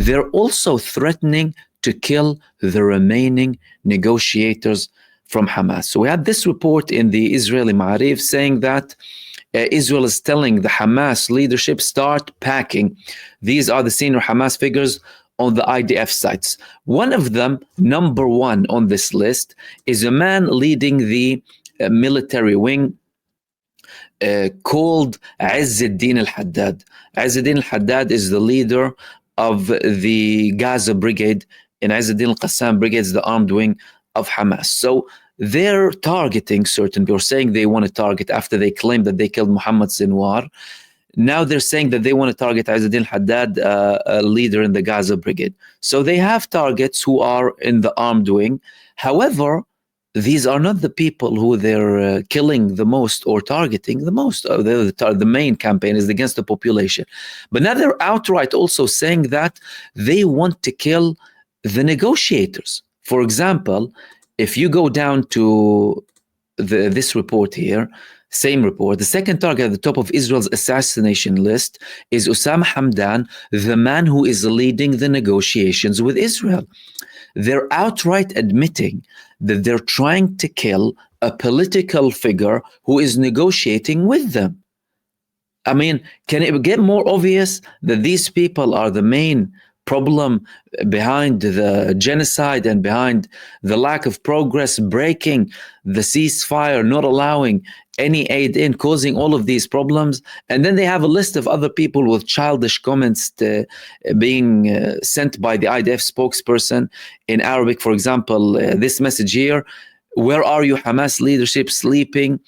they're also threatening to kill the remaining negotiators from Hamas. So we had this report in the Israeli Ma'arif saying that Israel is telling the Hamas leadership, start packing. These are the senior Hamas figures on the IDF sites. One of them, number one on this list, is a man leading the military wing called Izz-ad-Din al-Haddad. Izz-ad-Din al-Haddad is the leader of the Gaza Brigade, and Izz-ad-Din al-Qassam Brigade is the armed wing of Hamas. So they're targeting certain people, saying they want to target, after they claimed that they killed Muhammad Sinwar. Now they're saying that they want to target Izz-ad-Din al-Haddad, a leader in the Gaza Brigade. So they have targets who are in the armed wing. However, these are not the people who they're killing the most or targeting the most. The main campaign is against the population. But now they're outright also saying that they want to kill the negotiators. For example, if you go down to this report here, same report, the second target at the top of Israel's assassination list is Osama Hamdan, the man who is leading the negotiations with Israel. They're outright admitting that they're trying to kill a political figure who is negotiating with them. I mean, can it get more obvious that these people are the main problem behind the genocide and behind the lack of progress, breaking the ceasefire, not allowing any aid in, causing all of these problems? And then they have a list of other people with childish comments being sent by the IDF spokesperson in Arabic. For example, this message here: where are you, Hamas leadership, sleeping?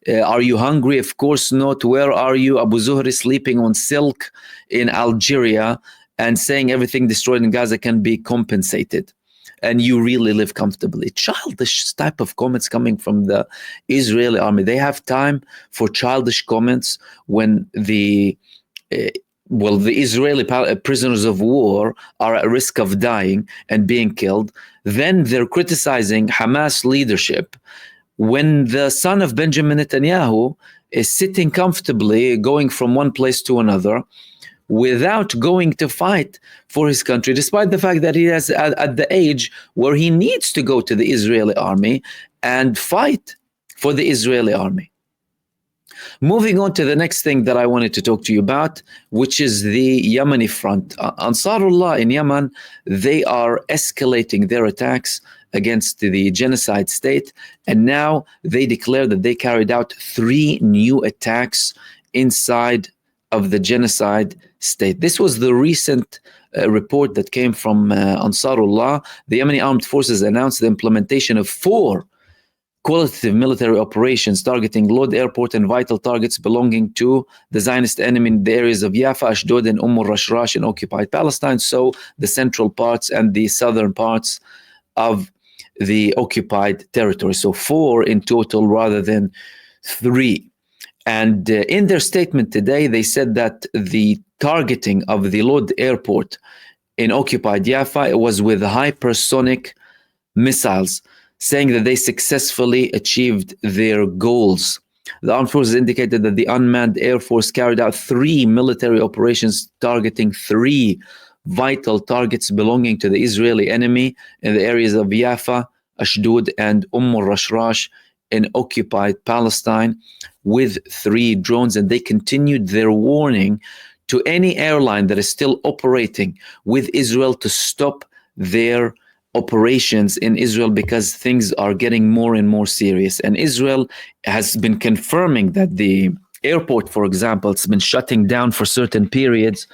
Are you hungry? Of course not. Where are you, Abu Zuhri, sleeping on silk in Algeria, and saying everything destroyed in Gaza can be compensated, and you really live comfortably. Childish type of comments coming from the Israeli army. They have time for childish comments when the Israeli prisoners of war are at risk of dying and being killed. Then they're criticizing Hamas leadership when the son of Benjamin Netanyahu is sitting comfortably, going from one place to another, without going to fight for his country, despite the fact that he is at the age where he needs to go to the Israeli army and fight for the Israeli army. Moving on to the next thing that I wanted to talk to you about, which is the Yemeni front. Ansarullah in Yemen, they are escalating their attacks against the genocide state, and now they declare that they carried out 3 new attacks inside of the genocide state. This was the recent report that came from Ansarullah. The Yemeni armed forces announced the implementation of 4 qualitative military operations targeting Lod airport and vital targets belonging to the Zionist enemy in the areas of Yafa, Ashdod, and al-Rashrash in occupied Palestine, so the central parts and the southern parts of the occupied territory. So 4 in total rather than 3. And in their statement today, they said that the targeting of the Lod airport in occupied Yafa was with hypersonic missiles, saying that they successfully achieved their goals. The armed forces indicated that the unmanned air force carried out 3 military operations targeting 3 vital targets belonging to the Israeli enemy in the areas of Yafa, Ashdod, and al-Rashrash in occupied Palestine with 3 drones. And they continued their warning to any airline that is still operating with Israel to stop their operations in Israel, because things are getting more and more serious. And Israel has been confirming that the airport, for example, it's been shutting down for certain periods,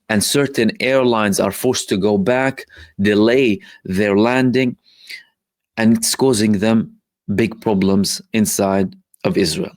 and certain airlines are forced to go back, delay their landing, and it's causing them big problems inside of Israel.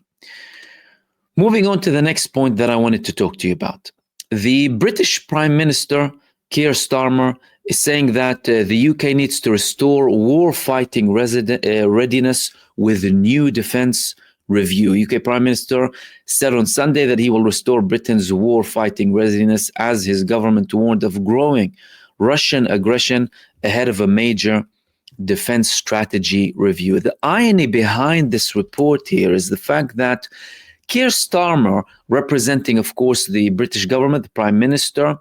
Moving on to the next point that I wanted to talk to you about. The British Prime Minister, Keir Starmer, is saying that the UK needs to restore war-fighting readiness with a new defense review. UK Prime Minister said on Sunday that he will restore Britain's war-fighting readiness as his government warned of growing Russian aggression ahead of a major defense strategy review. The irony behind this report here is the fact that Keir Starmer, representing, of course, the British government, the Prime Minister,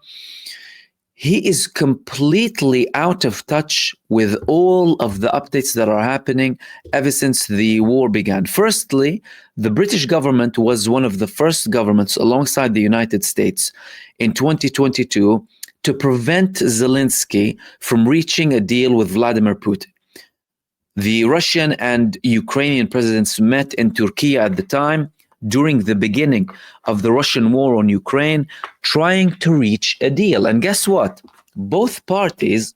he is completely out of touch with all of the updates that are happening ever since the war began. Firstly, the British government was one of the first governments alongside the United States in 2022 to prevent Zelensky from reaching a deal with Vladimir Putin. The Russian and Ukrainian presidents met in Turkey at the time, during the beginning of the Russian war on Ukraine, trying to reach a deal. And guess what? Both parties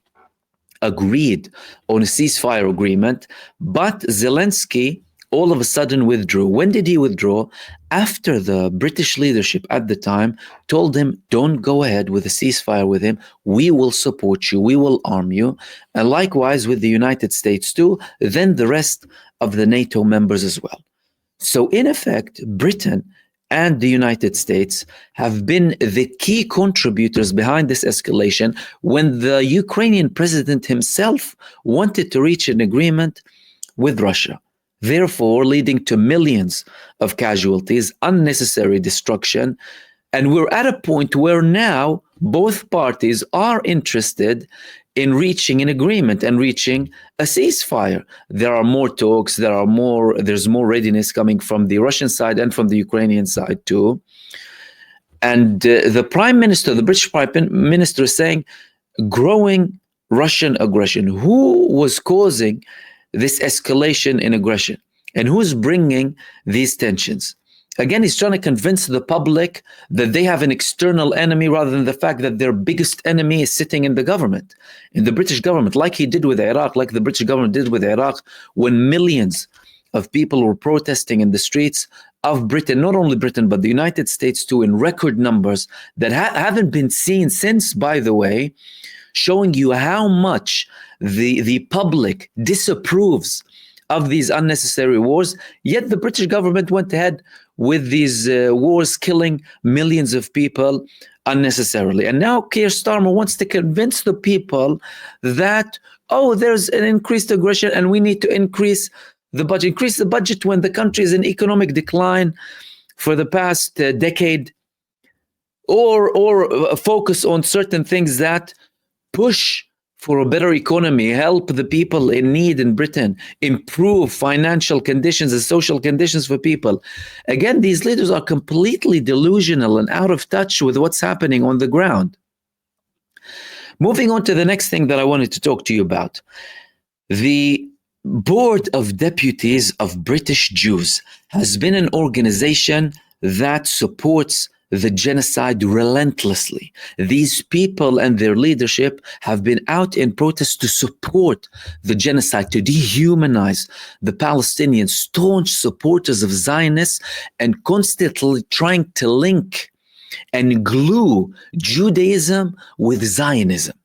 agreed on a ceasefire agreement, but Zelensky all of a sudden withdrew. When did he withdraw? After the British leadership at the time told him, don't go ahead with a ceasefire with him. We will support you. We will arm you. And likewise with the United States too, then the rest of the NATO members as well. So in effect, Britain and the United States have been the key contributors behind this escalation when the Ukrainian president himself wanted to reach an agreement with Russia, therefore leading to millions of casualties, unnecessary destruction. And we're at a point where now both parties are interested in reaching an agreement and reaching a ceasefire. There are more talks, there's more readiness coming from the Russian side and from the Ukrainian side too. And the British Prime Minister is saying, growing Russian aggression. Who was causing this escalation in aggression? And who's bringing these tensions? Again, he's trying to convince the public that they have an external enemy rather than the fact that their biggest enemy is sitting in the government, in the British government, like he did with Iraq, like the British government did with Iraq, when millions of people were protesting in the streets of Britain, not only Britain, but the United States too, in record numbers that haven't been seen since, by the way, showing you how much the public disapproves of these unnecessary wars. Yet the British government went ahead with these wars, killing millions of people unnecessarily. And now Keir Starmer wants to convince the people that, oh, there's an increased aggression and we need to increase the budget. Increase the budget when the country is in economic decline for the past decade, or focus on certain things that push for a better economy, help the people in need in Britain, improve financial conditions and social conditions for people. Again, these leaders are completely delusional and out of touch with what's happening on the ground. Moving on to the next thing that I wanted to talk to you about. The Board of Deputies of British Jews has been an organization that supports the genocide relentlessly. These people and their leadership have been out in protest to support the genocide, to dehumanize the Palestinians, staunch supporters of Zionists, and constantly trying to link and glue Judaism with Zionism.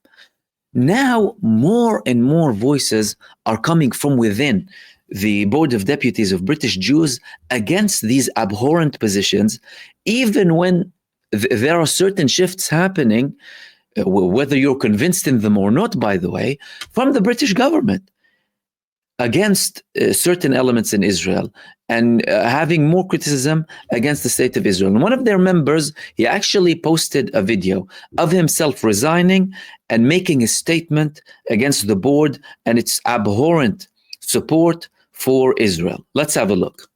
Now, more and more voices are coming from within the Board of Deputies of British Jews against these abhorrent positions, even when there are certain shifts happening, whether you're convinced in them or not, by the way, from the British government against certain elements in Israel, and having more criticism against the state of Israel. And one of their members, he actually posted a video of himself resigning and making a statement against the board and its abhorrent support for Israel. Let's have a look.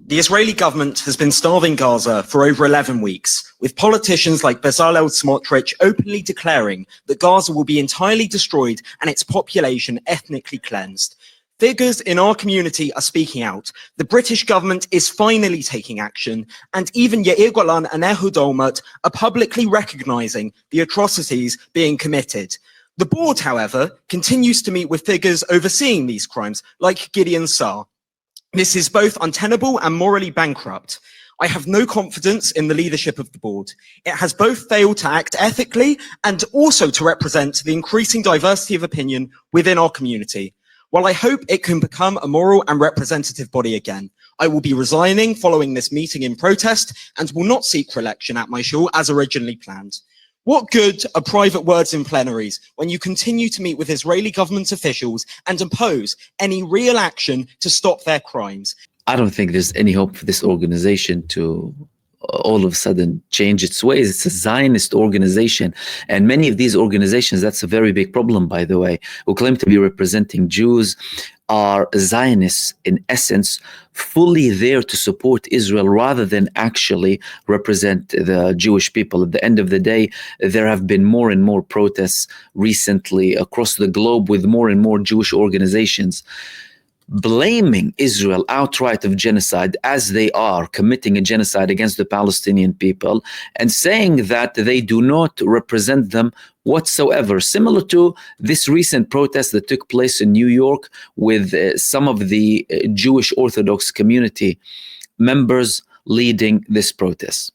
The Israeli government has been starving Gaza for over 11 weeks, with politicians like Bezalel Smotrich openly declaring that Gaza will be entirely destroyed and its population ethnically cleansed. Figures in our community are speaking out. The British government is finally taking action, and even Yair Golan and Ehud Olmert are publicly recognizing the atrocities being committed. The board, however, continues to meet with figures overseeing these crimes, like Gideon Saar. This is both untenable and morally bankrupt. I have no confidence in the leadership of the board. It has both failed to act ethically and also to represent the increasing diversity of opinion within our community. While I hope it can become a moral and representative body again, I will be resigning following this meeting in protest and will not seek re-election at my shul as originally planned. What good are private words in plenaries when you continue to meet with Israeli government officials and oppose any real action to stop their crimes? I don't think there's any hope for this organization to all of a sudden change its ways. It's a Zionist organization. And many of these organizations, that's a very big problem, by the way, who claim to be representing Jews, are Zionists in essence, fully there to support Israel rather than actually represent the Jewish people. At the end of the day, there have been more and more protests recently across the globe with more and more Jewish organizations blaming Israel outright of genocide, as they are committing a genocide against the Palestinian people, and saying that they do not represent them whatsoever. Similar to this recent protest that took place in New York with some of the Jewish Orthodox community members leading this protest.